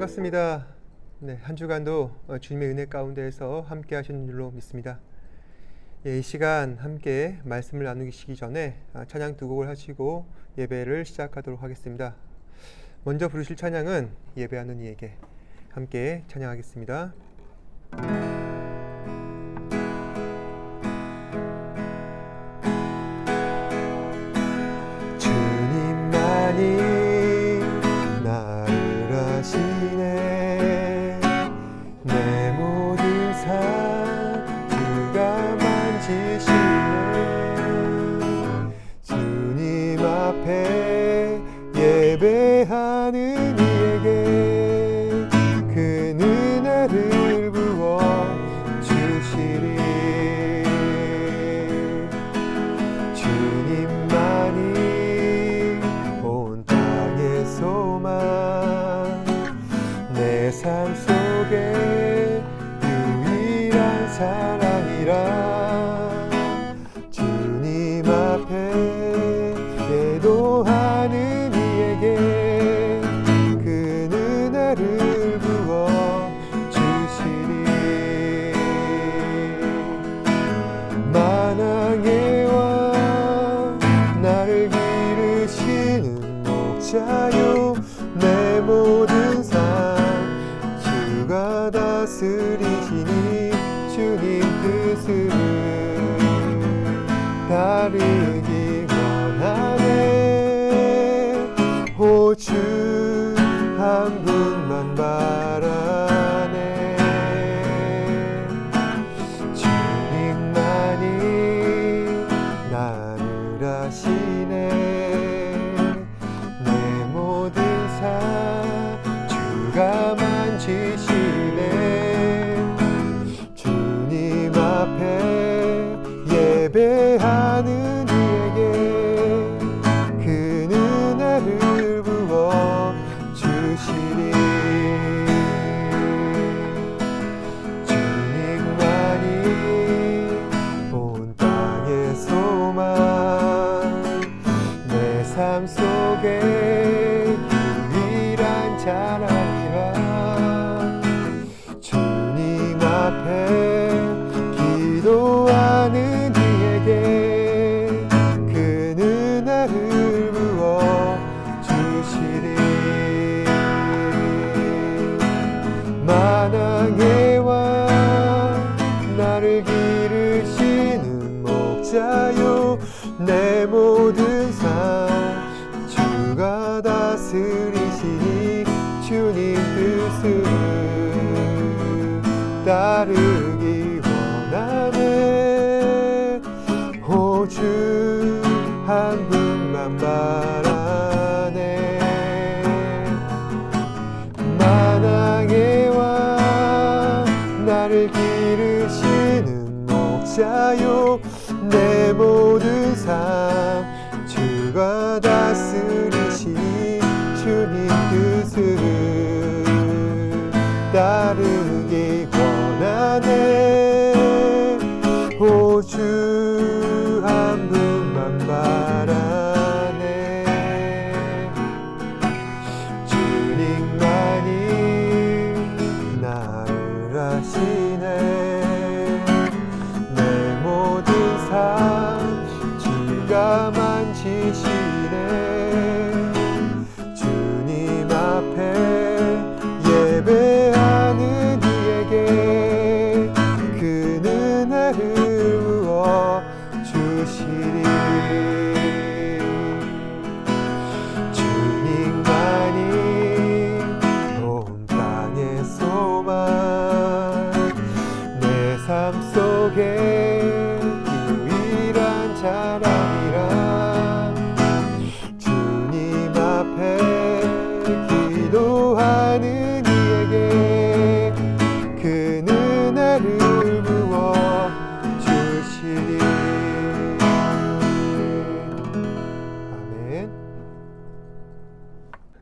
반갑습니다. 네, 한 주간도 주님의 은혜 가운데에서 함께 하시는 줄로 믿습니다. 이 시간 함께 말씀을 나누시기 전에 찬양 두 곡을 하시고 예배를 시작하도록 하겠습니다. 먼저 부르실 찬양은 예배하는 이에게, 함께 찬양하겠습니다. 주님만이 내 모든 삶 주가 만지시네. 주님 앞에 예배하는 이에게 그 은혜를 부어 주시리. 주님만이 온 땅의 소망, 내 삶 속에 유일한 사랑이라. 주님 앞에 기도하는 이에게 그 은혜를 부어 주시리. 만왕의 왕 나를 기르시는 목자요, 내 모든 삶 주가 다스리시니 주님 뜻을 따르기 원하네. 오주 한 분만 바라네. 주님만이 나를 아시네. 내 모든 삶 주가 만지시네. 주님 앞에 예배하는 이에게 그 은혜를 부어 주시리. 주님만이 온 땅의 소망, 내 삶 속에 유일한 자랑이라. 주님 앞에 기도하는 이에게 그 은혜를 부어 주시리. 만왕의 왕 나를 기르시는 목자요, 내 모든 삶 주가 다스리시니 주님 뜻을 따르기 원하네. 오주 한 분만 바라네. 만왕의 왕 나를 기르시는 목자요, 내 모든 삶 주가 다스리시니 주님 뜻을 따르기 원하네. 오주 한 분만 바라네. 주님만이 나를 아시네. 내 모든 삶 주가 만지시네. 주님 앞에 예배하는 이에게 그 은혜를 부어 주시리. 주님만이 온 땅의 소망, 내 삶 속에 유일한 자랑이라. 주님 앞에 기도하는 이에게 그 은혜를 부어 주시리. 아멘.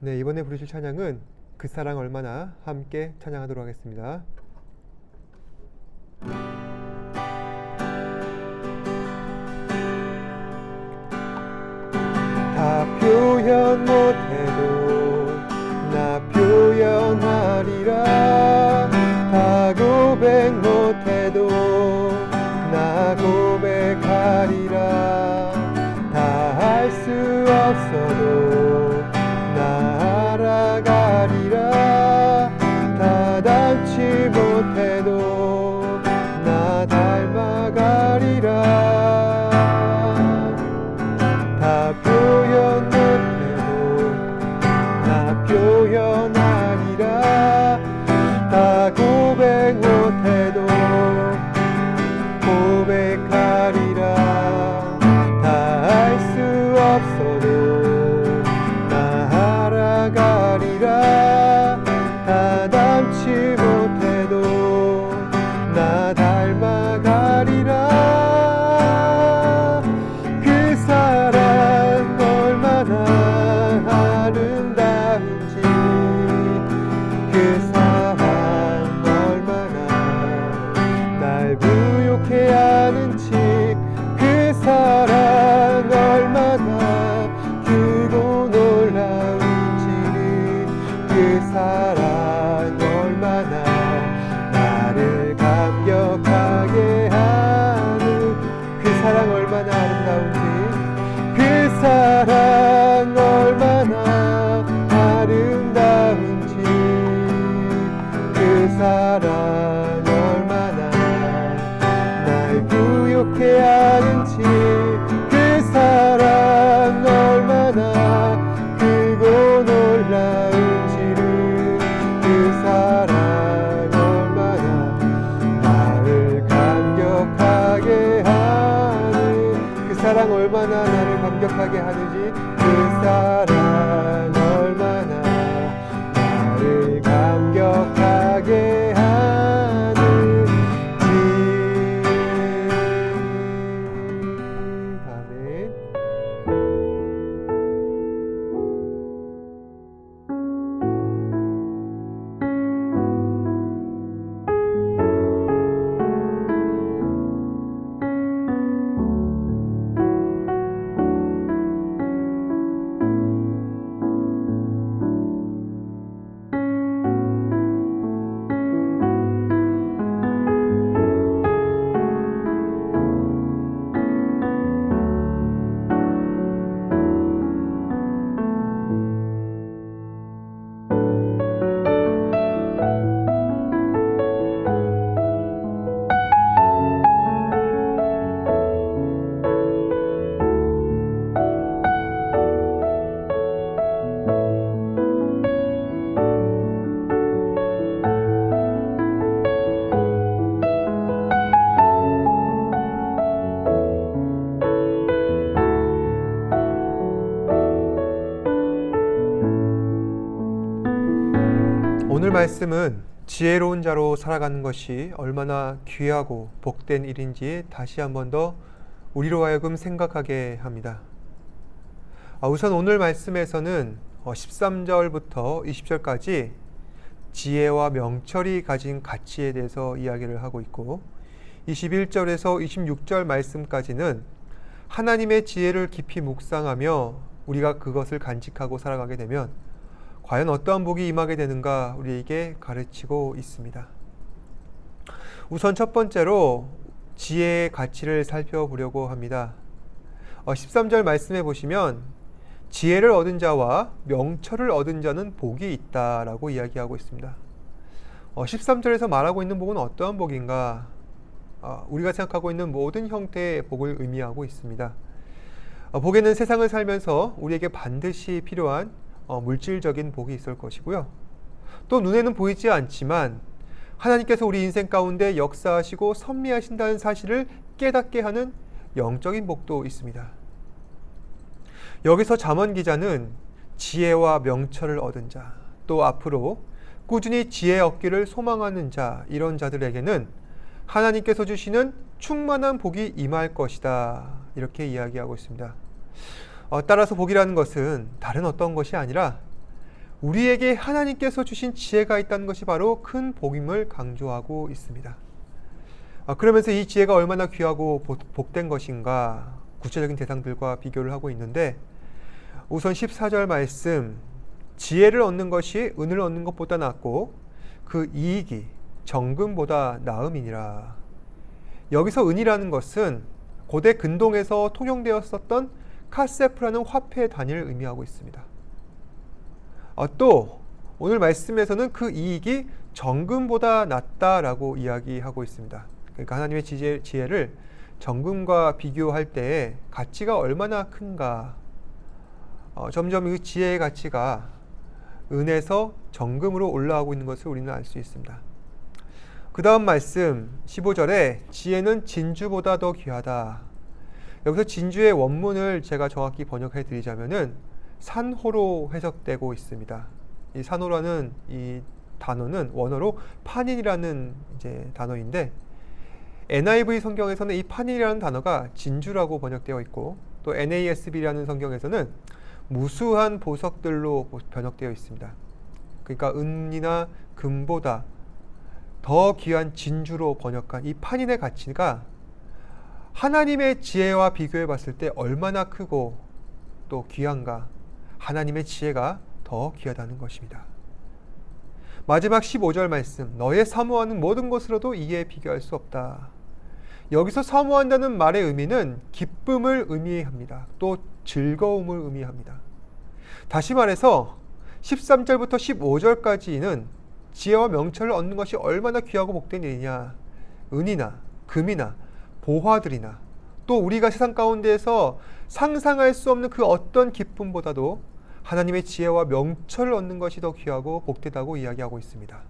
네, 이번에 부르실 찬양은 그 사랑 얼마나, 함께 찬양하도록 하겠습니다. 다 표현 못해도 나 표현하리. 고백 못해도 나 고백하리라. 다 할 수 없어도 나 알아가리라. 다 닮지 못해도 나 닮아가리라. 다 표현 못해도 나 표현하리라. 다 고백 못해도 고백하리라. 다 할 수 없어도 나 알아가리라. 다 닮지 못해도 나 닮아가리라. 그 사랑 얼마나 아름다운지, 그 사랑 얼마나 날 부욕해 하는지, 그 사랑 얼마나 크고 놀라운지, 그 사랑 얼마나 나를 감격하게 하는, 그 사랑 얼마나 아름다운지, 그 사랑 얼마나 아름다운지, 그 사랑 얼마나 날 부욕해 하는지, 그 사랑 얼마나 크고 놀라운지를, 그 사랑 얼마나 나를 감격하게 하는, 그 사랑 얼마나 나를 감격하게 하는지, 그 사랑 얼마나 나를 감격하게 하는지. 아멘. 오늘 말씀은 지혜로운 자로 살아가는 것이 얼마나 귀하고 복된 일인지 다시 한 번 더 우리로 하여금 생각하게 합니다. 우선 오늘 말씀에서는 13절부터 20절까지 지혜와 명철이 가진 가치에 대해서 이야기를 하고 있고, 21절에서 26절 말씀까지는 하나님의 지혜를 깊이 묵상하며 우리가 그것을 간직하고 살아가게 되면 과연 어떠한 복이 임하게 되는가 우리에게 가르치고 있습니다. 우선 첫 번째로 지혜의 가치를 살펴보려고 합니다. 13절 말씀해 보시면 지혜를 얻은 자와 명철을 얻은 자는 복이 있다라고 이야기하고 있습니다. 13절에서 말하고 있는 복은 어떠한 복인가? 우리가 생각하고 있는 모든 형태의 복을 의미하고 있습니다. 복에는 세상을 살면서 우리에게 반드시 필요한 물질적인 복이 있을 것이고요. 또 눈에는 보이지 않지만 하나님께서 우리 인생 가운데 역사하시고 섭리하신다는 사실을 깨닫게 하는 영적인 복도 있습니다. 여기서 잠언 기자는 지혜와 명철을 얻은 자, 또 앞으로 꾸준히 지혜 얻기를 소망하는 자, 이런 자들에게는 하나님께서 주시는 충만한 복이 임할 것이다, 이렇게 이야기하고 있습니다. 따라서 복이라는 것은 다른 어떤 것이 아니라 우리에게 하나님께서 주신 지혜가 있다는 것이 바로 큰 복임을 강조하고 있습니다. 그러면서 이 지혜가 얼마나 귀하고 복된 것인가 구체적인 대상들과 비교를 하고 있는데, 우선 14절 말씀, 지혜를 얻는 것이 은을 얻는 것보다 낫고 그 이익이 정금보다 나음이니라. 여기서 은이라는 것은 고대 근동에서 통용되었었던 카세프라는 화폐 단위를 의미하고 있습니다. 또 오늘 말씀에서는 그 이익이 정금보다 낫다라고 이야기하고 있습니다. 그러니까 하나님의 지혜를 정금과 비교할 때에 가치가 얼마나 큰가. 점점 이 지혜의 가치가 은에서 정금으로 올라가고 있는 것을 우리는 알 수 있습니다. 그 다음 말씀 15절에 지혜는 진주보다 더 귀하다. 여기서 진주의 원문을 제가 정확히 번역해 드리자면은 산호로 해석되고 있습니다. 이 산호라는 이 단어는 원어로 판인이라는 이제 단어인데, NIV 성경에서는 이 판인이라는 단어가 진주라고 번역되어 있고, 또 NASB라는 성경에서는 무수한 보석들로 번역되어 있습니다. 그러니까 은이나 금보다 더 귀한 진주로 번역한 이 판인의 가치가 하나님의 지혜와 비교해 봤을 때 얼마나 크고 또 귀한가. 하나님의 지혜가 더 귀하다는 것입니다. 마지막 15절 말씀, 너의 사모하는 모든 것으로도 이에 비교할 수 없다. 여기서 사모한다는 말의 의미는 기쁨을 의미합니다. 또 즐거움을 의미합니다. 다시 말해서 13절부터 15절까지는 지혜와 명철을 얻는 것이 얼마나 귀하고 복된 일이냐. 은이나 금이나 보화들이나 또 우리가 세상 가운데에서 상상할 수 없는 그 어떤 기쁨보다도 하나님의 지혜와 명철을 얻는 것이 더 귀하고 복되다고 이야기하고 있습니다.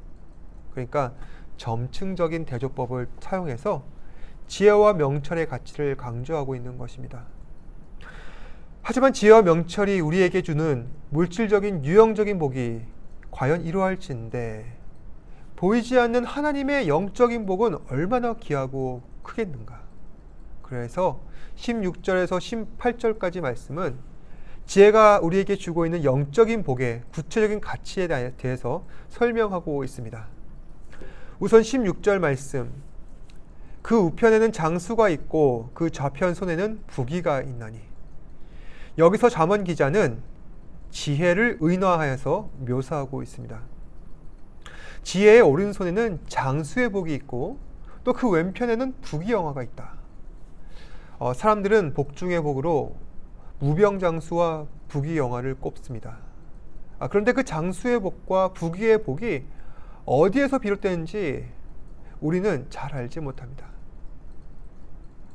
그러니까 점층적인 대조법을 사용해서 지혜와 명철의 가치를 강조하고 있는 것입니다. 하지만 지혜와 명철이 우리에게 주는 물질적인 유형적인 복이 과연 이러할진데 보이지 않는 하나님의 영적인 복은 얼마나 귀하고 크겠는가. 그래서 16절에서 18절까지 말씀은 지혜가 우리에게 주고 있는 영적인 복의 구체적인 가치에 대해서 설명하고 있습니다. 우선 16절 말씀, 그 우편에는 장수가 있고 그 좌편 손에는 부귀가 있나니. 여기서 잠언 기자는 지혜를 의인화하여서 묘사하고 있습니다. 지혜의 오른손에는 장수의 복이 있고 또 그 왼편에는 부귀영화가 있다. 사람들은 복 중의 복으로 무병장수와 부귀영화를 꼽습니다. 그런데 그 장수의 복과 부귀의 복이 어디에서 비롯되는지 우리는 잘 알지 못합니다.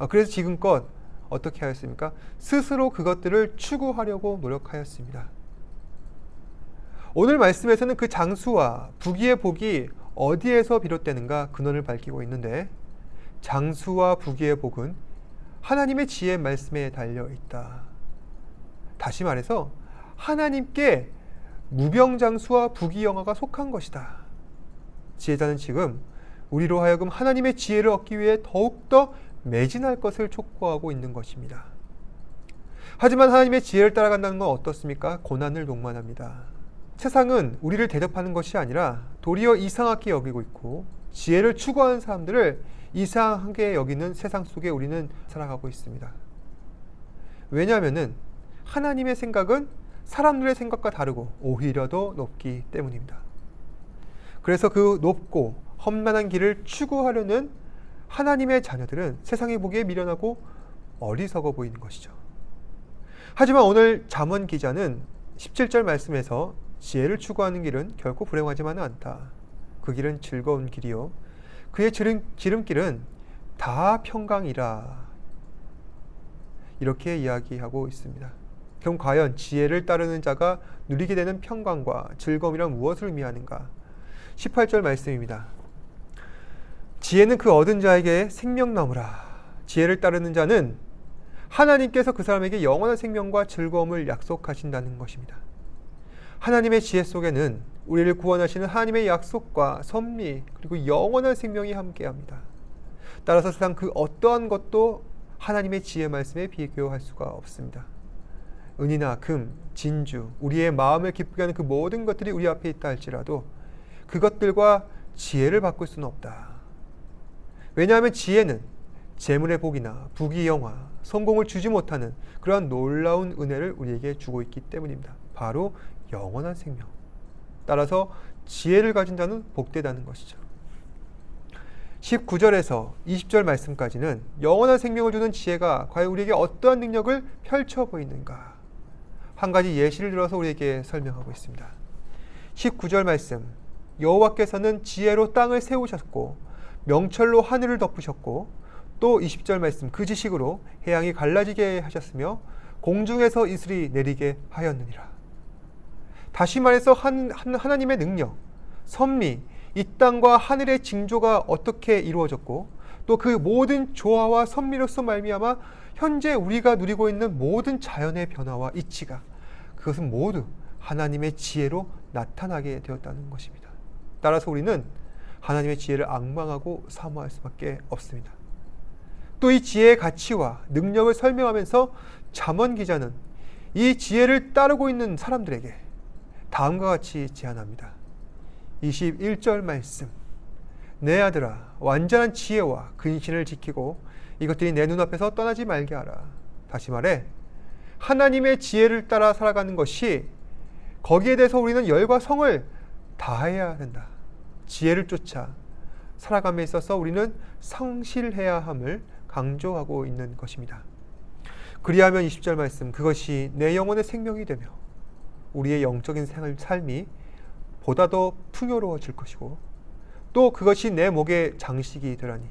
그래서 지금껏 어떻게 하였습니까? 스스로 그것들을 추구하려고 노력하였습니다. 오늘 말씀에서는 그 장수와 부귀의 복이 어디에서 비롯되는가 근원을 밝히고 있는데, 장수와 부귀의 복은 하나님의 지혜 말씀에 달려 있다. 다시 말해서 하나님께 무병장수와 부귀영화가 속한 것이다. 지혜자는 지금 우리로 하여금 하나님의 지혜를 얻기 위해 더욱더 매진할 것을 촉구하고 있는 것입니다. 하지만 하나님의 지혜를 따라간다는 건 어떻습니까? 고난을 동반합니다. 세상은 우리를 대접하는 것이 아니라 도리어 이상하게 여기고 있고 지혜를 추구하는 사람들을 이상하게 여기는 세상 속에 우리는 살아가고 있습니다. 왜냐하면 하나님의 생각은 사람들의 생각과 다르고 오히려 더 높기 때문입니다. 그래서 그 높고 험난한 길을 추구하려는 하나님의 자녀들은 세상에 보기에 미련하고 어리석어 보이는 것이죠. 하지만 오늘 잠언 기자는 17절 말씀에서 지혜를 추구하는 길은 결코 불행하지만은 않다. 그 길은 즐거운 길이요 그의 지름길은 다 평강이라. 이렇게 이야기하고 있습니다. 그럼 과연 지혜를 따르는 자가 누리게 되는 평강과 즐거움이란 무엇을 의미하는가? 18절 말씀입니다. 지혜는 그 얻은 자에게 생명나무라. 지혜를 따르는 자는 하나님께서 그 사람에게 영원한 생명과 즐거움을 약속하신다는 것입니다. 하나님의 지혜 속에는 우리를 구원하시는 하나님의 약속과 섭리 그리고 영원한 생명이 함께합니다. 따라서 세상 그 어떠한 것도 하나님의 지혜 말씀에 비교할 수가 없습니다. 은이나 금, 진주, 우리의 마음을 기쁘게 하는 그 모든 것들이 우리 앞에 있다 할지라도 그것들과 지혜를 바꿀 수는 없다. 왜냐하면 지혜는 재물의 복이나 부귀영화, 성공을 주지 못하는 그러한 놀라운 은혜를 우리에게 주고 있기 때문입니다. 바로 영원한 생명. 따라서 지혜를 가진 자는 복되다는 것이죠. 19절에서 20절 말씀까지는 영원한 생명을 주는 지혜가 과연 우리에게 어떠한 능력을 펼쳐 보이는가, 한 가지 예시를 들어서 우리에게 설명하고 있습니다. 19절 말씀, 여호와께서는 지혜로 땅을 세우셨고 명철로 하늘을 덮으셨고, 또 20절 말씀, 그 지식으로 해양이 갈라지게 하셨으며 공중에서 이슬이 내리게 하였느니라. 다시 말해서 하나님의 능력, 섭리, 이 땅과 하늘의 징조가 어떻게 이루어졌고, 또 그 모든 조화와 섭리로서 말미암아 현재 우리가 누리고 있는 모든 자연의 변화와 이치가, 그것은 모두 하나님의 지혜로 나타나게 되었다는 것입니다. 따라서 우리는 하나님의 지혜를 앙망하고 사모할 수밖에 없습니다. 또 이 지혜의 가치와 능력을 설명하면서 잠언 기자는 이 지혜를 따르고 있는 사람들에게 다음과 같이 제안합니다. 21절 말씀, 내 아들아, 완전한 지혜와 근신을 지키고 이것들이 내 눈앞에서 떠나지 말게 하라. 다시 말해, 하나님의 지혜를 따라 살아가는 것이, 거기에 대해서 우리는 열과 성을 다해야 된다. 지혜를 쫓아 살아감에 있어서 우리는 성실해야 함을 강조하고 있는 것입니다. 그리하면 20절 말씀, 그것이 내 영혼의 생명이 되며 우리의 영적인 삶이 보다 더 풍요로워질 것이고, 또 그것이 내 목의 장식이 되라니.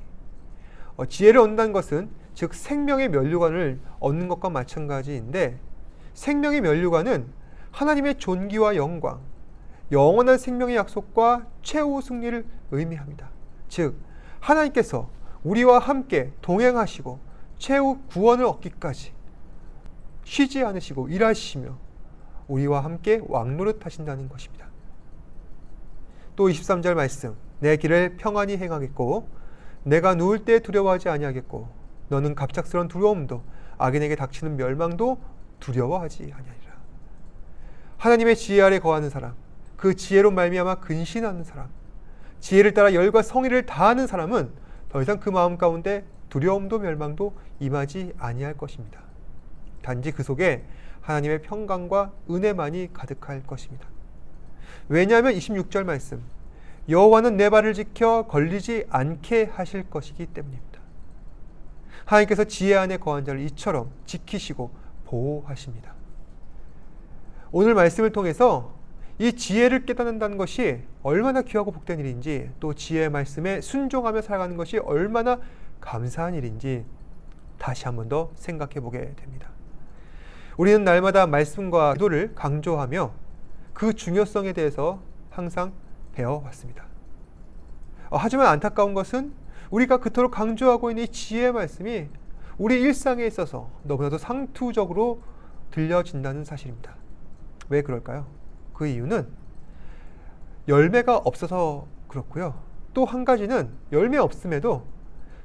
지혜를 얻는다는 것은 즉 생명의 면류관을 얻는 것과 마찬가지인데, 생명의 면류관은 하나님의 존귀와 영광, 영원한 생명의 약속과 최후 승리를 의미합니다. 즉 하나님께서 우리와 함께 동행하시고 최후 구원을 얻기까지 쉬지 않으시고 일하시며 우리와 함께 왕노릇 하신다는 것입니다. 또 23절 말씀, 내 길을 평안히 행하겠고 내가 누울 때 두려워하지 아니하겠고 너는 갑작스러운 두려움도 악인에게 닥치는 멸망도 두려워하지 아니하리라. 하나님의 지혜 아래 거하는 사람, 그 지혜로 말미암아 근신하는 사람, 지혜를 따라 열과 성의를 다하는 사람은 더 이상 그 마음 가운데 두려움도 멸망도 임하지 아니할 것입니다. 단지 그 속에 하나님의 평강과 은혜만이 가득할 것입니다. 왜냐하면 26절 말씀, 여호와는 내 발을 지켜 걸리지 않게 하실 것이기 때문입니다. 하나님께서 지혜 안에 거한 자를 이처럼 지키시고 보호하십니다. 오늘 말씀을 통해서 이 지혜를 깨닫는다는 것이 얼마나 귀하고 복된 일인지, 또 지혜의 말씀에 순종하며 살아가는 것이 얼마나 감사한 일인지 다시 한 번 더 생각해 보게 됩니다. 우리는 날마다 말씀과 기도를 강조하며 그 중요성에 대해서 항상 배워왔습니다. 하지만 안타까운 것은 우리가 그토록 강조하고 있는 이 지혜의 말씀이 우리 일상에 있어서 너무나도 상투적으로 들려진다는 사실입니다. 왜 그럴까요? 그 이유는 열매가 없어서 그렇고요. 또 한 가지는 열매 없음에도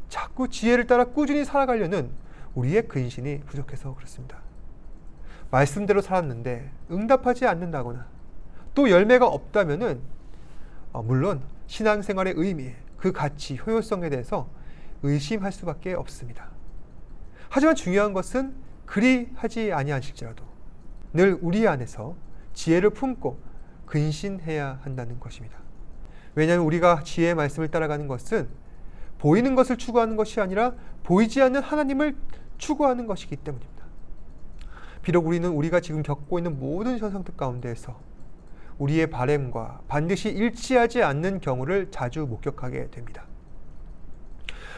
자꾸 지혜를 따라 꾸준히 살아가려는 우리의 근신이 부족해서 그렇습니다. 말씀대로 살았는데 응답하지 않는다거나 또 열매가 없다면은 물론 신앙생활의 의미, 그 가치, 효율성에 대해서 의심할 수밖에 없습니다. 하지만 중요한 것은 그리 하지 아니하실지라도 늘 우리 안에서 지혜를 품고 근신해야 한다는 것입니다. 왜냐하면 우리가 지혜의 말씀을 따라가는 것은 보이는 것을 추구하는 것이 아니라 보이지 않는 하나님을 추구하는 것이기 때문입니다. 비록 우리는 우리가 지금 겪고 있는 모든 현상들 가운데에서 우리의 바램과 반드시 일치하지 않는 경우를 자주 목격하게 됩니다.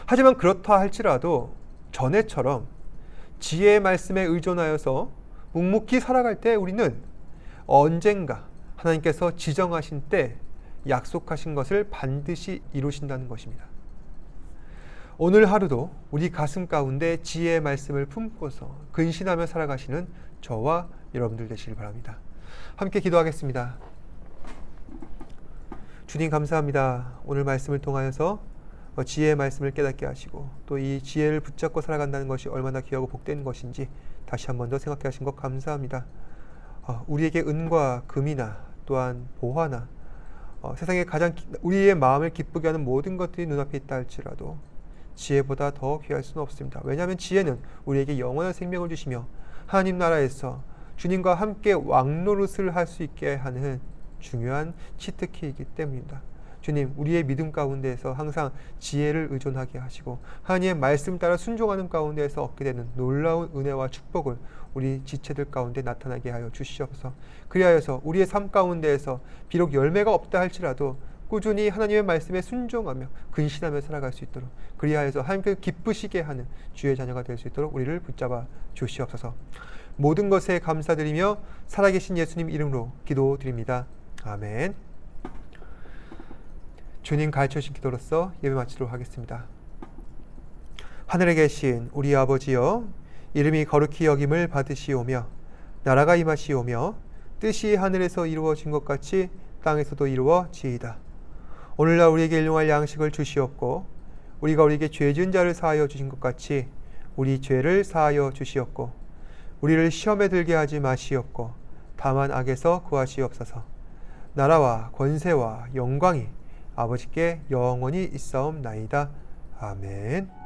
하지만 그렇다 할지라도 전에처럼 지혜의 말씀에 의존하여서 묵묵히 살아갈 때 우리는 언젠가 하나님께서 지정하신 때 약속하신 것을 반드시 이루신다는 것입니다. 오늘 하루도 우리 가슴 가운데 지혜의 말씀을 품고서 근신하며 살아가시는 저와 여러분들 되시길 바랍니다. 함께 기도하겠습니다. 주님 감사합니다. 오늘 말씀을 통하여서 지혜의 말씀을 깨닫게 하시고 또 이 지혜를 붙잡고 살아간다는 것이 얼마나 귀하고 복된 것인지 다시 한 번 더 생각해 하신 것 감사합니다. 우리에게 은과 금이나 또한 보화나 세상에 가장 우리의 마음을 기쁘게 하는 모든 것들이 눈앞에 있다 할지라도 지혜보다 더 귀할 수는 없습니다. 왜냐하면 지혜는 우리에게 영원한 생명을 주시며 하나님 나라에서 주님과 함께 왕노릇을 할 수 있게 하는 중요한 치트키이기 때문입니다. 주님, 우리의 믿음 가운데에서 항상 지혜를 의존하게 하시고 하나님의 말씀 따라 순종하는 가운데에서 얻게 되는 놀라운 은혜와 축복을 우리 지체들 가운데 나타나게 하여 주시옵소서. 그리하여서 우리의 삶 가운데에서 비록 열매가 없다 할지라도 꾸준히 하나님의 말씀에 순종하며 근신하며 살아갈 수 있도록, 그리하여서 하나님께 기쁘시게 하는 주의 자녀가 될 수 있도록 우리를 붙잡아 주시옵소서. 모든 것에 감사드리며 살아계신 예수님 이름으로 기도드립니다. 아멘. 주님 가르쳐 주신 기도로서 예배 마치도록 하겠습니다. 하늘에 계신 우리 아버지여, 이름이 거룩히 여김을 받으시오며 나라가 임하시오며 뜻이 하늘에서 이루어진 것 같이 땅에서도 이루어지이다. 오늘날 우리에게 일용할 양식을 주시옵고 우리가 우리에게 죄 지은 자를 사하여 주신 것 같이 우리 죄를 사하여 주시옵고 우리를 시험에 들게 하지 마시옵고 다만 악에서 구하시옵소서. 나라와 권세와 영광이 아버지께 영원히 있사옵나이다. 아멘.